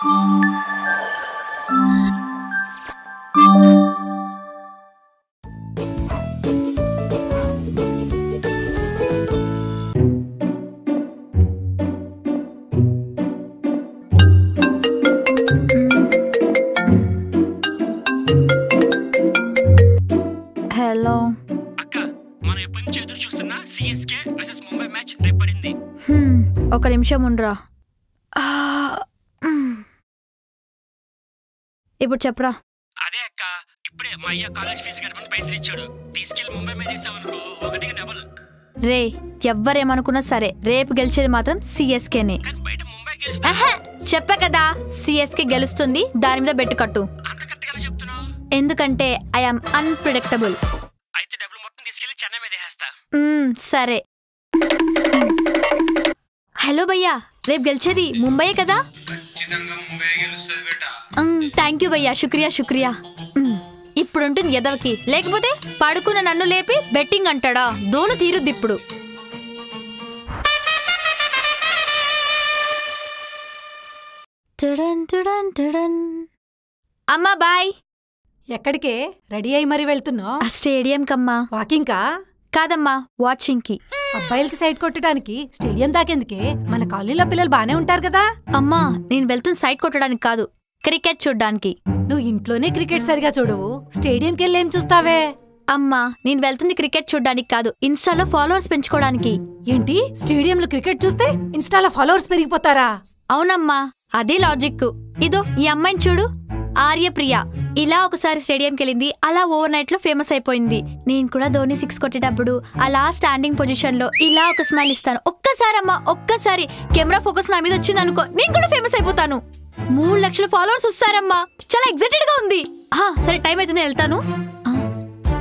Hello అక్క, మనం ఎప్పటి నుంచి ఎదురు చూస్తున్నా సిఎస్కే వర్సెస్ ముంబై మ్యాచ్ రేపు పడింది. ఒక నిమిషం ఉండరా. ఇప్పుడు చెప్పరా. అదే అక్క, ఇప్పుడే మా అయ్య కాలేజ్ ఫీజు కట్టమని పైసలు ఇచ్చాడు. తీసుకెళ్లి ముంబై మీద వేసావనుకో, ఒకటికి డబుల్. రే, ఎవ్వరేమనుకున్నా సరే రేపు గెలిచేది మాత్రం సిఎస్కేనే. కానీ బయట ముంబై గెలుస్తా. చెప్పా కదా, సిఎస్కే గెలుస్తుంది, దాని మీద బెట్టు కట్టు. అంత కరెక్ట్గా చెప్తున్నావు. ఎందుకంటే ఐఎమ్ అన్ప్రిడిక్టబుల్. అయితే డబ్బులు మొత్తం తీసుకెళ్లి చెన్నై మీద వేస్తా. సరే. హలో భయ్యా, రేపు గెలిచేది ముంబైయే కదా? థ్యాంక్ యూ భయ్యా, శుక్రియా శుక్రియా. ఇప్పుడు ఉంటుంది ఎదవకి, లేకపోతే పడుకున్న నన్ను లేపి బెట్టింగ్ అంటాడా? దోల తీరుద్ది ఇప్పుడు. అమ్మా బాయ్. ఎక్కడికే రెడీ అయి మరి వెళ్తున్నావు? ఆ స్టేడియం కమ్మా. వాకింగ్ కా? కాదమ్మా, వాచింగ్ కి. అబ్బాయిలకి సైడ్ కొట్టడానికి స్టేడియం దాకెందుకే? మన కాలనీలో పిల్లలు బానే ఉంటారు కదా. అమ్మా, నేను వెళ్తున్న సైడ్ కొట్టడానికి కాదు, క్రికెట్ చూడ్డానికి. నువ్వు ఇంట్లోనే క్రికెట్ సరిగా చూడవు, స్టేడియంకి వెళ్ళి ఏం చూస్తావే? అమ్మా, నేను వెళ్తుంది క్రికెట్ చూడ్డానికి కాదు, ఇన్స్టాలో ఫాలోవర్స్ పెంచుకోవడానికి. ఏంటి, స్టేడియంలో క్రికెట్ చూస్తే ఇన్స్టాలో ఫాలోవర్స్ పెరిగిపోతారా? అవునమ్మా, అదే లాజిక్. ఇదో ఈ అమ్మాయిని చూడు, ఆర్యప్రియ. ఇలా ఒకసారి స్టేడియంకి వెళ్ళింది, అలా ఓవర్ నైట్ లో ఫేమస్ అయిపోయింది. నేను కూడా ధోని 6 కొట్టేటప్పుడు అలా స్టాండింగ్ పొజిషన్ లో ఇలా ఒక స్మైల్ ఇస్తాను. ఒక్కసారమ్మా, ఒక్కసారి కెమెరా ఫోకస్ నా మీద వచ్చింది అనుకో, నేను కూడా ఫేమస్ అయిపోతాను. 3 లక్షల ఫాలోవర్స్ వస్తారమ్మా, చాలా ఎక్సైటెడ్ గా ఉంది. సరే, టైం అవుతుంది, వెళ్తాను.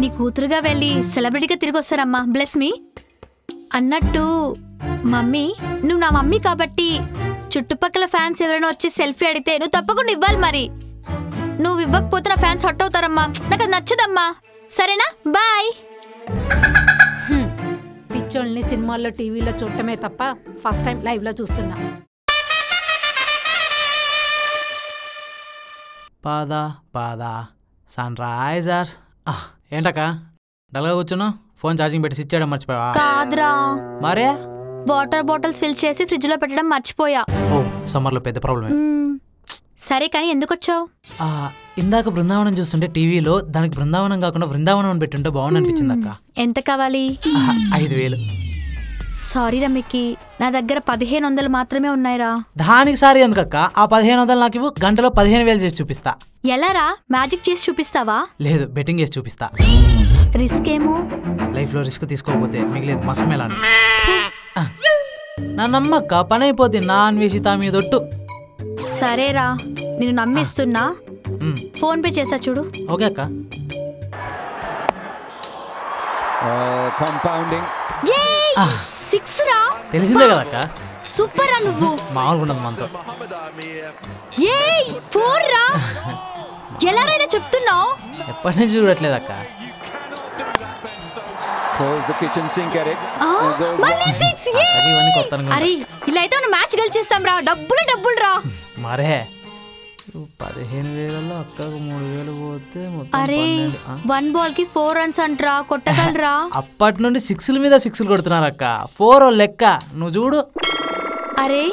నీ కూతురుగా వెళ్ళి సెలబ్రిటీగా తిరిగి వస్తారమ్మా, బ్లెస్ మీ. అన్నట్టు మమ్మీ, నువ్వు నా మమ్మీ కాబట్టి చుట్టుపక్కల ఫ్యాన్స్ ఎవరైనా వచ్చి సెల్ఫీ అడిగితే నువ్వు తప్పకుండా ఇవ్వాలి. మరి నువ్వు ఇవ్వకపోతే నా ఫ్యాన్స్ హట్ అవుతారమ్మా, నాకు అది నచ్చదమ్మా. సరేనా, బాయ్. పిచ్చోళ్ళని సినిమాల్లో టీవీలో చూడటమే తప్ప ఫస్ట్ టైం లైవ్ లో చూస్తున్నా. పాదా పాదా సన్ రైజర్స్. ఏంటక్క డల్గా కూర్చున్నావు? ఫోన్ ఛార్జింగ్ పెట్టి స్విచ్ చేయడం మర్చిపోయావా? కాదురా, మరే వాటర్ బాటిల్స్ ఫిల్ చేసి ఫ్రిడ్జ్ లో పెట్టడం మర్చిపోయా. ఓ, సమ్మర్ లో పెద్ద ప్రాబ్లమే. సరే, కానీ ఎందుకు వచ్చావు? ఇందాక బృందావనం చూస్తుంటే టీవీలో దానికి బృందావనం కాకుండా బృందావనం అని పెట్టుంటే బాగుంది అనిపించింది అక్క. ఎంత కావాలి? 5,000. సారీ రమ్మికి, నా దగ్గర 1,500 మాత్రమే ఉన్నాయిరా. దానికి సారీ ఎందుకక్క? ఆ 1,500 నాకు ఇవ్వు, గంటలో 15,000 చేసి చూపిస్తా. ఎలారా, మ్యాజిక్ చేసి చూపిస్తావా? లేదు, బెట్టింగ్ చేసి చూపిస్తా. రిస్క్ ఏమో. లైఫ్ లో రిస్క్ తీసుకోకపోతే మిగిలేదు మస్క్ మేలాను. నా నమ్మక్క, పని అయిపోద్ది. నా అన్వేషిత మీదొట్టు. సరేరా, నేను నమ్మిస్తున్నా. ఫోన్ పే చేస్తా చూడు. ఓకే అక్క. తెలిసిందే కదక్క. సూపర్ రా నువ్వు. మామూలుగా ఉండదు మనతో. ఎలా రా ఇలా చెప్తున్నావు? ఎప్పటి నుంచి చూడట్లేదు అక్క. అరే, ఇలా అయితే మనం మ్యాచ్ గెలిచేస్తాం రా. డబ్బులు డబ్బులు రా. మరే 15,000 అక్కకు 3,000 పోతే అరే, 1 బాల్ కి 4 రన్స్ అంటరా, కొట్టగలరా? అప్పటి నుండి 6ల మీద 6లు కొడుతున్నారు అక్క. 4 లెక్క, నువ్వు చూడు. అరే,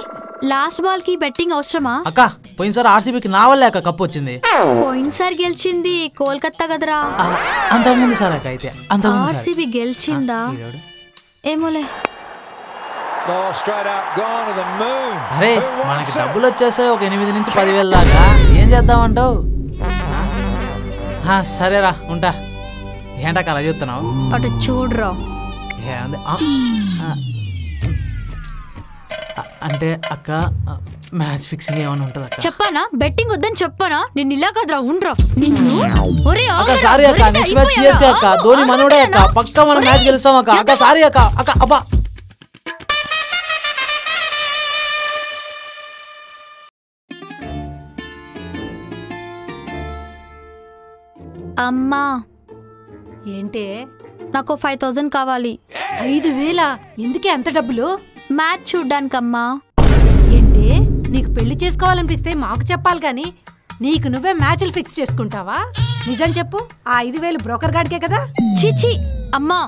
లాస్ట్ బాల్ కి బెట్టింగ్ అవసరమా అక్క? పోయినసారి ఆర్సీబీకి నా వల్లే అక్క కప్పు వచ్చింది. పోయినసారి గెలిచింది కోల్కతా కదరా. అంతకుముందు సార్ అక్క. అయితే ఆర్సీబీ గెలిచిందా ఏమోలే. అరే, మనకి డబ్బులు వచ్చేసాయి ఒక 8 నుంచి 10,000 దాకా. ఏం చేద్దామంటావు? సరేరా, ఉంటా. ఏంటక్క అలా చూస్తున్నావు? అటు చూడరా. అంటే అక్క, మ్యాచ్ ఫిక్సింగ్ ఏమైనా ఉంటుంది అక్క? చెప్పానా, బెట్టింగ్ వద్దని చెప్పానా? నేను ఇలా కదరా, ఉండరా. సారీ అక్క, నెక్స్ట్ మ్యాచ్ సిఎస్కే అక్క. ధోని మనోడే అక్క, పక్కా మనం మ్యాచ్ గెలుస్తాం అక్క. అక్క సారీ అక్క. అక్క అబ్బా. అమ్మా, ఏంటే? నాకు 5,000 కావాలి. 5,000? ఎందుకే అంత డబ్బులు? మ్యాచ్ చూడ్డానికమ్మా. ఏంటే, నీకు పెళ్లి చేసుకోవాలనిపిస్తే మాకు చెప్పాలి కానీ నీకు నువ్వే మ్యాచ్లు ఫిక్స్ చేసుకుంటావా? నిజం చెప్పు, ఆ 5,000 బ్రోకర్ గాడికే కదా? చిచి అమ్మా,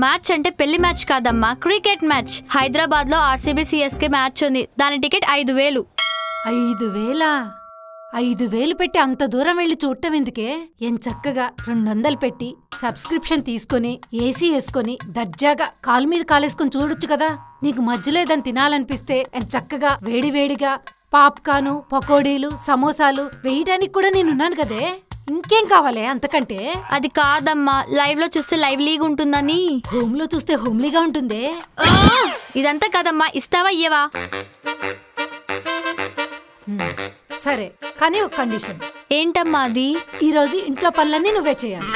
మ్యాచ్ అంటే పెళ్లి మ్యాచ్ కాదమ్మా, క్రికెట్ మ్యాచ్. హైదరాబాద్ లో ఆర్సీబీ సిఎస్కే మ్యాచ్ ఉంది, దాని టికెట్ 5,000. 5,000? 5,000 పెట్టి అంత దూరం వెళ్ళి చూడటం ఎందుకే? చక్కగా 200 పెట్టి సబ్స్క్రిప్షన్ తీసుకొని ఏసీ వేసుకొని దర్జాగా కాలు మీద కాలేసుకొని చూడొచ్చు కదా. నీకు మధ్యలో ఏదైనా తినాలనిపిస్తే చక్కగా వేడివేడిగా పాప్కార్న్, పకోడీలు, సమోసాలు వేయడానికి కూడా నేనున్నాను కదే. ఇంకేం కావాలే అంతకంటే? అది కాదమ్మా, లైవ్ లో చూస్తే లైవ్లీగా ఉంటుందని. హోమ్ లో చూస్తే హోమ్లీగా ఉంటుందే. ఇదంతా కాదమ్మా, ఇస్తావా ఇయ్యవా? సరే, కానీ ఒక కండిషన్. ఏంటమ్మా అది? ఈ రోజు ఇంట్లో పనులన్నీ నువ్వే చేయాలి.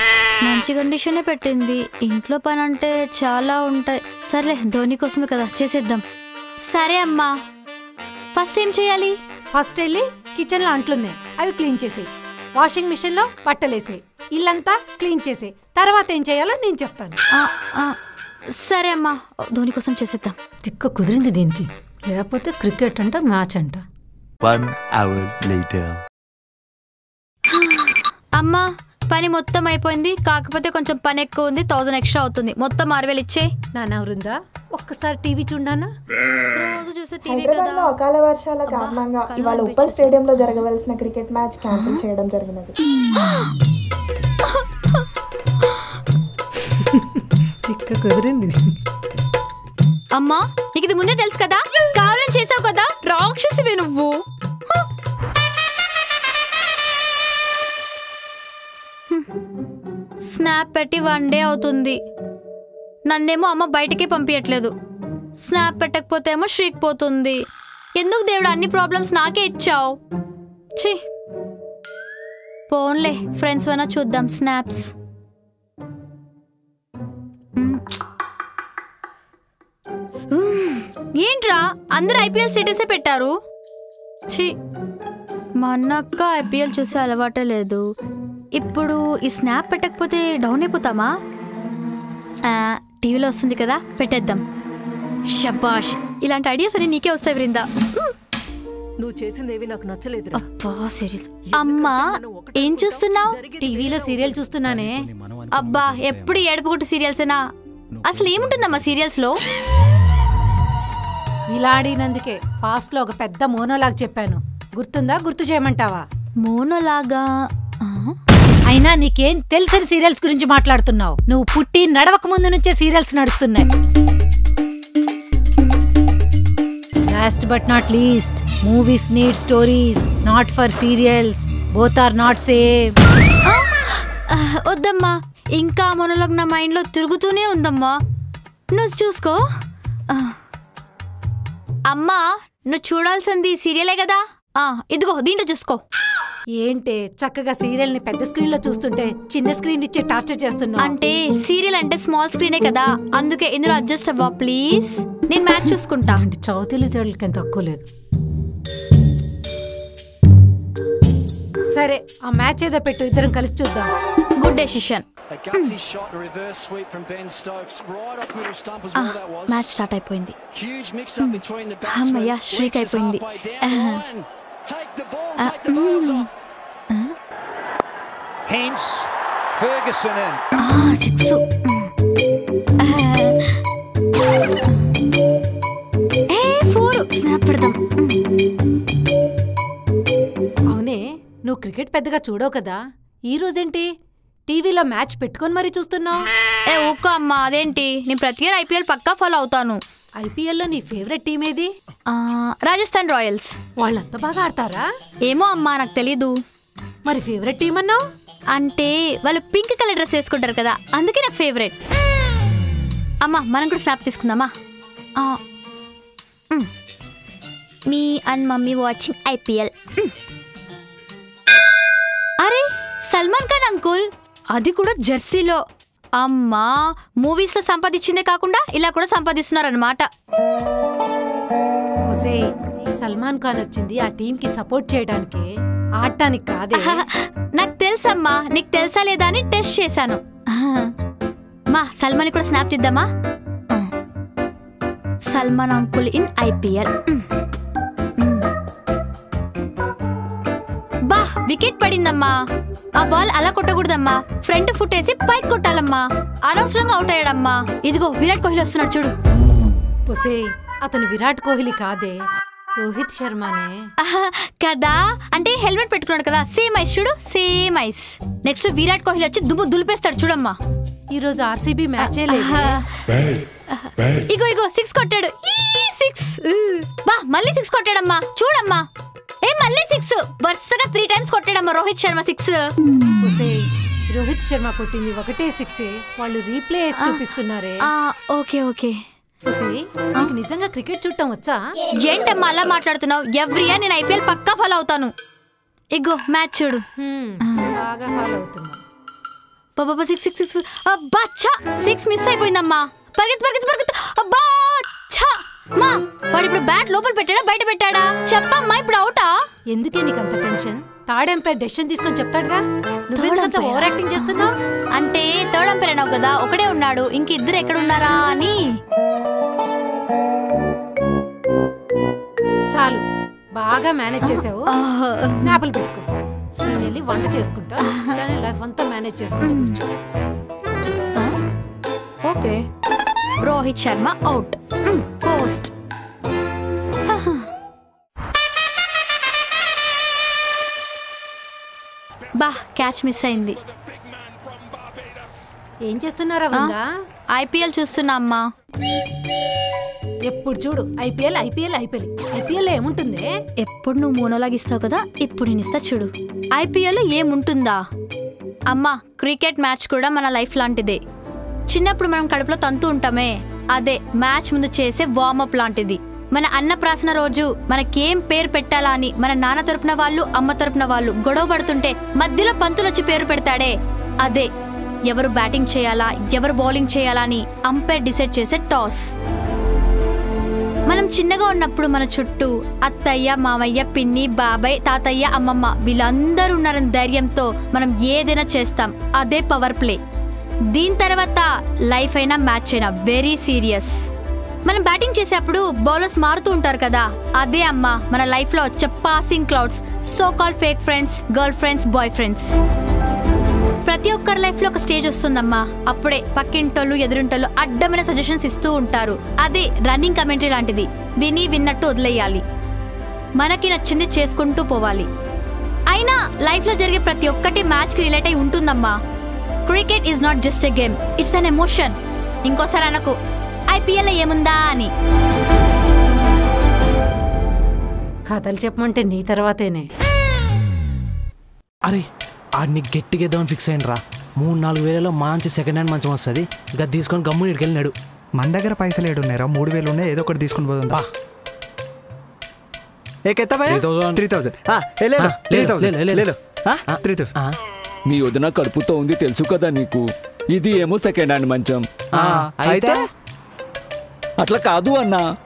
మంచి కండిషనే పెట్టింది. ఇంట్లో పని అంటే చాలా ఉంటాయి. సర్లే, ధోని కోసమే కదా, చేసేద్దాం. సరే అమ్మా, ఫస్ట్ ఏం చేయాలి? ఫస్ట్ వెళ్ళి కిచెన్ లో అంట్లున్నాయి, అవి క్లీన్ చేసేయి. వాషింగ్ మిషన్ లో బట్టలేసేయి. ఇల్లంతా క్లీన్ చేసేయి. తర్వాత ఏం చేయాలో నేను చెప్తాను. సరే అమ్మా, ధోని కోసం చేసేద్దాం. తిక్క కుదిరింది దీనికి, లేకపోతే క్రికెట్ అంట మ్యాచ్ అంట. 1 hour later. అమ్మా, పని మొత్తం అయిపోయింది, కాకపోతే కొంచెం పని ఎక్కువ ఉంది. 1000 ఎక్స్ట్రా అవుతుంది. మొత్తం 6,000 ఇచ్చే. నాన్న వృందా, ఒక్కసారి టీవీ చూడానా? రోజు చూసే టీవీ హైదరాబాద్ లో అకాల వర్షాల కారణంగా ఇవాళ ఉప్పల్ స్టేడియంలో జరగవలసిన క్రికెట్ మ్యాచ్ క్యాన్సిల్ చేయడం జరిగినది. తిక్క కుదిరింది. అమ్మా, నీకు ఇది ముందే తెలుసు కదా, కావాలని చేసావు కదా, రాక్షసివే నువ్వు. స్నాప్ పెట్టి 1 డే అవుతుంది, నన్నేమో అమ్మ బయటికి పంపించట్లేదు. స్నాప్ పెట్టకపోతే ఏమో శ్రీక్ పోతుంది. ఎందుకు దేవుడు అన్ని ప్రాబ్లమ్స్ నాకే ఇచ్చావు? ఛీ, పోన్లే, ఫ్రెండ్స్ అయినా చూద్దాం స్నాప్స్. ఏంట్రా అందరు ఐపీఎల్ స్టేటసే పెట్టారు? ఛీ, మా అన్నక్క ఐపీఎల్ చూసే అలవాటే లేదు. ఇప్పుడు ఈ స్నాప్ పెట్టకపోతే డౌన్ అయిపోతామా? టీవీలో వస్తుంది కదా, పెట్టేద్దాం. షబాష్, ఇలాంటి ఐడియాస్ అన్ని నీకే వస్తాయి వృందా. నువ్వు చేసిందేవి నాకు నచ్చలేదు. అబ్బా సీరియస్. అమ్మా, ఏం చూస్తున్నావు? టీవీలో సీరియల్ చూస్తున్నానే. అబ్బా, ఎప్పుడు ఏడుపుగుట్టు సీరియల్సేనా? అసలు ఏముంటుందమ్మా సీరియల్స్ లో? ఇలా ఆడినందుకే పాస్ట్ లో ఒక పెద్ద మోనోలాగ్ చెప్పాను, గుర్తుందా? గుర్తు చేయమంటావా? మోనోలాగా? అయినా నీకేం తెలుసని సీరియల్స్ గురించి మాట్లాడుతున్నావు? నువ్వు పుట్టి నడవక ముందు నుంచే సీరియల్స్ నడుస్తున్నాయి. Last but not least, movies need stories, not for serials. Both are not same. వద్దమ్మా, ఇంకా మోనోలాగ్ నా మైండ్ లో తిరుగుతూనే ఉందమ్మా. నువ్వు చూసుకో. అమ్మా, నువ్వు చూడాల్సింది సీరియలే కదా, ఇదిగో దీంట్లో చూసుకో. ఏంటే చక్కగా సీరియల్ ని పెద్ద స్క్రీన్ లో చూస్తుంటే చిన్న స్క్రీన్ ఇచ్చే టార్చర్ చేస్తున్నావు? అంటే సీరియల్ అంటే స్మాల్ స్క్రీనే కదా, అందుకే ఇందులో అడ్జస్ట్ అవ్వా ప్లీజ్. నేను మ్యాచ్ చూసుకుంటా. అంటే చౌతిలి తేళ్ళకి ఎంత తక్కువ లేదు. సరే, ఆ మ్యాచ్ ఏదో పెట్టు, ఇద్దరం కలిసి చూద్దాం. Good decision. మ్యాచ్ స్టార్ట్ అయిపోయింది. అమ్మయ్యా, శ్రీక్ అయిపోయింది. స్నాప్ పెడదాం. అవునే, నువ్వు క్రికెట్ పెద్దగా చూడవు కదా, ఈ రోజేంటి టీవీలో మ్యాచ్ పెట్టుకొని మరీ చూస్తున్నావు? ఊకో అమ్మా, అదేంటి, నేను ప్రతి ఇయర్ ఐపీఎల్ పక్కా ఫాలో అవుతాను. ఐపీఎల్లో నీ ఫేవరెట్ టీం ఏది? రాజస్థాన్ రాయల్స్. వాళ్ళంతా బాగా ఆడతారా? ఏమో అమ్మా, నాకు తెలీదు. మరి ఫేవరెట్ టీం అన్నావు? అంటే వాళ్ళు పింక్ కలర్ డ్రెస్ వేసుకుంటారు కదా, అందుకే నాకు ఫేవరెట్. అమ్మా, మనం కూడా స్నాప్ తీసుకుందామా? Me and mummy watching IPL. అరే, సల్మాన్ ఖాన్ అంకుల్, అది కూడా జెర్సీలో. అమ్మా, మూవీస్ లో సంపాదించిందే కాకుండా ఇలా కూడా సంపాదిస్తున్నారన్నమాట. సల్మాన్ ఖాన్ వచ్చింది ఆ టీం కి సపోర్ట్ చేయడానికి, ఆడటానికి కాదే. నాకు తెలుసమ్మా, నీకు తెలుసా లేదా అని టెస్ట్ చేశాను. మా సల్మాన్ కూడా స్నాప్ తీద్దామా? Salman uncle in IPL. బా వికెట్ పడిందమ్మా. ఆ బాల్ అలా కొట్టకూడదమ్మా, ఫ్రంట్ ఫుట్ వేసి పైకి కొట్టాలమ్మా. అనవసరంగా అవుట్ అయ్యాడమ్మా. ఇదిగో విరాట్ కోహ్లీ వస్తున్నాడు చూడు. ఒసే అతను విరాట్ కోహ్లీ కాదే, రోహిత్ శర్మనే కదా. అంటే హెల్మెట్ పెట్టుకున్నాడు కదా, సేమ్ ఐస్ చూడు, same ice. Next Virat Kohli వచ్చి దుమ్ము దులిపేస్తాడు చూడమ్మా. ఈ రోజు ఆర్సీబీ మ్యాచే లేదు. ఇగో ఇగో 6 కొట్టాడు. 6 బా మళ్ళీ 6 కొట్టాడమ్మా. చూడమ్మా, మళ్ళీ 6 వరుసగా 3 టైమ్స్ కొట్టాడమ్మా రోహిత్ శర్మ 6. ఒసే రోహిత్ శర్మ కొట్టింది ఒకటే 6. వాళ్ళు రీప్లే వేసి చూపిస్తున్నారే. Okay okay. ఒసే నీకు నిజంగా క్రికెట్ చూడటం వచ్చా? ఏంటమ్మా అలా మాట్లాడుతున్నావు? ఎవ్రీ ఇయర్ నేను ఐపీఎల్ పక్కా ఫాలో అవుతాను. ఇగో మ్యాచ్ చూడు. బాగా ఫాలో అవుతున్నా. 6 మిస్ అయిపోయిందమ్మా. పరిగెత్తు పరిగెత్తు పరిగెత్తు. అబ్బా మా వాడు ఇప్పుడు బ్యాట్ లోపల పెట్టాడా బయట పెట్టాడా చెప్పమ్మా? ఇప్పుడు అవుటా? ఎందుకే నీకు అంత టెన్షన్? థర్డ్ ఎంపైర్ డెసిషన్ తీసుకొని చెప్తాడుగా. నువ్వెందుకంత ఓవర్ యాక్టింగ్ చేస్తున్నావు? అంటే థర్డ్ ఎంపైర్ అన్నావు కదా, ఒకడే ఉన్నాడు, ఇంక ఇద్దరు ఎక్కడున్నారా అని. చాలు బాగా మేనేజ్ చేసావు. స్నాపులు పెట్టుకో. నేను వెళ్ళి వంట చేసుకుంటా, లైఫ్ అంతా మేనేజ్ చేసుకుంటూ కూర్చో. Okay. Rohit Sharma out. Post. బా క్యాచ్ మిస్ అయింది. ఏం చేస్తున్నారా వందా? ఐపీఎల్ చూస్తున్నా అమ్మా. ఎప్పుడు చూడు ఐపీఎల్ ఐపీఎల్ ఐపీఎల్. ఐపీఎల్ ఏముంటుంది? ఎప్పుడు నువ్వు మోనోలాగిస్తావు కదా, ఇప్పుడు నేను ఇస్తా చూడు. ఐపీఎల్ ఏముంటుందా అమ్మా? క్రికెట్ మ్యాచ్ కూడా మన లైఫ్ లాంటిదే. చిన్నప్పుడు మనం కడుపులో తంతు ఉంటామే, అదే మ్యాచ్ ముందు చేసే వార్మప్ లాంటిది. మన అన్నప్రాసన రోజు మనకేం పేరు పెట్టాలా అని మన నాన్న తరపున వాళ్ళు, అమ్మ తరపున వాళ్ళు గొడవ పడుతుంటే మధ్యలో పంతులొచ్చి పేరు పెడతాడే, అదే ఎవరు బ్యాటింగ్ చేయాలా ఎవరు బౌలింగ్ చేయాలా అని అంపైర్ డిసైడ్ చేసే టాస్. మనం చిన్నగా ఉన్నప్పుడు మన చుట్టూ అత్తయ్య, మామయ్య, పిన్ని, బాబాయ్, తాతయ్య, అమ్మమ్మ వీళ్ళందరూ ఉన్నారని ధైర్యంతో మనం ఏదైనా చేస్తాం. అదే పవర్ ప్లే. దీని తర్వాత లైఫ్ అయినా మ్యాచ్ అయినా వెరీ సీరియస్. మనం బ్యాటింగ్ చేసేప్పుడు బౌలర్స్ మారుతూ ఉంటారు కదా, అదే అమ్మా మన లైఫ్ లో వచ్చే passing clouds, so call fake friends, girl friends, boy friends. ప్రతి ఒక్కరి లైఫ్ లో ఒక స్టేజ్ వస్తుందమ్మా. అప్పుడే పక్కింటోళ్ళు ఎదురింటోళ్ళు అడ్డమైన సజెషన్స్ ఇస్తూ ఉంటారు. అది రన్నింగ్ కమెంటరీ లాంటిది. విని విన్నట్టు వదిలేయాలి. మనకి నచ్చింది చేసుకుంటూ పోవాలి. అయినా లైఫ్ లో జరిగే ప్రతి ఒక్కటి మ్యాచ్ కి రిలేట్ అయి ఉంటుందమ్మా. Cricket is not just a game, it's an emotion. ఇంకోసారి అనకు ఐపీఎల్ ఏముందా అని. కథలు చెప్పమంటే నీ తర్వాతేనే. అరే ఆడిని గట్టిగా ఇద్దామని ఫిక్స్ అయ్యిండ్రా. 3-4 వేలలో మంచి సెకండ్ హ్యాండ్ మంచం వస్తుంది. గది తీసుకొని గమ్ము ఇక్కడికి వెళ్ళినాడు. మన దగ్గర పైసలు ఏడున్నారా? 3000 ఉన్నాయి, ఏదో ఒకటి తీసుకొని పోతుందా? ఏకెత్తా 3000. 3000. మీ వదిన కడుపుతో ఉంది తెలుసు కదా నీకు. ఇది ఏమో సెకండ్ హ్యాండ్ మంచం. అయితే అట్లా కాదు అన్నా,